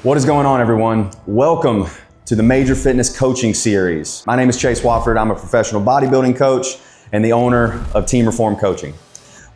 What is going on, everyone? Welcome to the Major Fitness Coaching Series. My name is Chase Wofford. I'm a professional bodybuilding coach and the owner of Team Reform Coaching.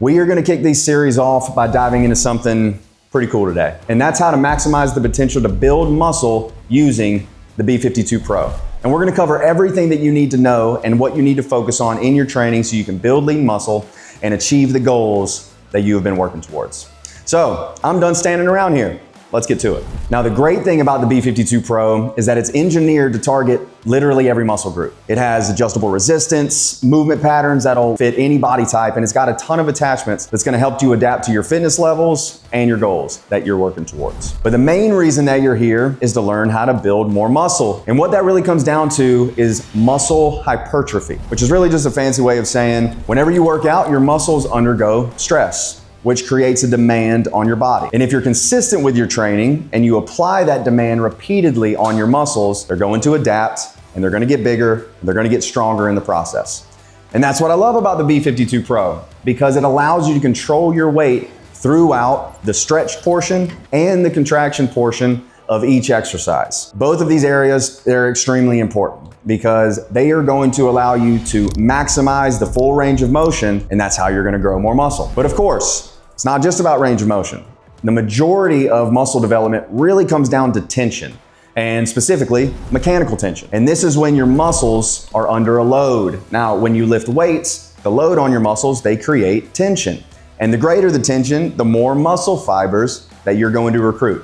We are going to kick these series off by diving into something pretty cool today. And that's how to maximize the potential to build muscle using the B52 Pro. And we're going to cover everything that you need to know and what you need to focus on in your training so you can build lean muscle and achieve the goals that you have been working towards. So I'm done standing around here. Let's get to it. Now, the great thing about the B52 Pro is that it's engineered to target literally every muscle group. It has adjustable resistance, movement patterns that'll fit any body type, and it's got a ton of attachments that's gonna help you adapt to your fitness levels and your goals that you're working towards. But the main reason that you're here is to learn how to build more muscle. And what that really comes down to is muscle hypertrophy, which is really just a fancy way of saying whenever you work out, your muscles undergo stress, which creates a demand on your body. And if you're consistent with your training and you apply that demand repeatedly on your muscles, they're going to adapt and they're gonna get bigger, and they're gonna get stronger in the process. And that's what I love about the B52 Pro, because it allows you to control your weight throughout the stretch portion and the contraction portion of each exercise. Both of these areas, they're extremely important because they are going to allow you to maximize the full range of motion, and that's how you're gonna grow more muscle. But of course, it's not just about range of motion. The majority of muscle development really comes down to tension, and specifically mechanical tension. And this is when your muscles are under a load. Now, when you lift weights, the load on your muscles, they create tension. And the greater the tension, the more muscle fibers that you're going to recruit.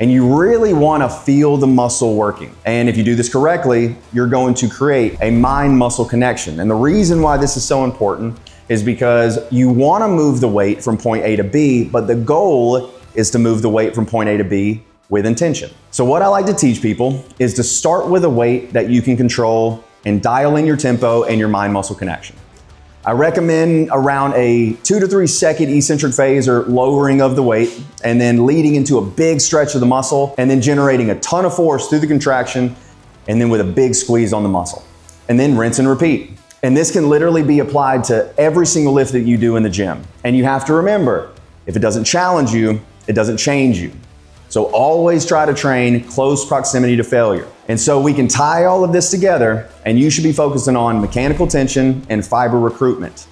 And you really want to feel the muscle working. And if you do this correctly, you're going to create a mind-muscle connection. And the reason why this is so important is because you want to move the weight from point A to B, but the goal is to move the weight from point A to B with intention. So what I like to teach people is to start with a weight that you can control and dial in your tempo and your mind-muscle connection. I recommend around a 2 to 3 second eccentric phase or lowering of the weight, and then leading into a big stretch of the muscle, and then generating a ton of force through the contraction, and then with a big squeeze on the muscle. And then rinse and repeat. And this can literally be applied to every single lift that you do in the gym. And you have to remember, if it doesn't challenge you, it doesn't change you. So always try to train close proximity to failure. And so we can tie all of this together, and you should be focusing on mechanical tension and fiber recruitment.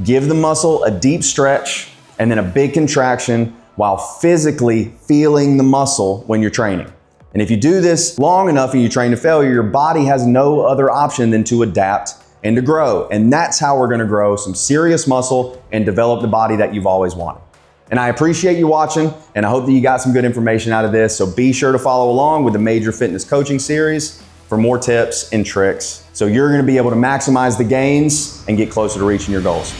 Give the muscle a deep stretch and then a big contraction while physically feeling the muscle when you're training. And if you do this long enough and you train to failure, your body has no other option than to adapt and to grow. And that's how we're gonna grow some serious muscle and develop the body that you've always wanted. And I appreciate you watching, and I hope that you got some good information out of this. So be sure to follow along with the Major Fitness Coaching Series for more tips and tricks, so you're gonna be able to maximize the gains and get closer to reaching your goals.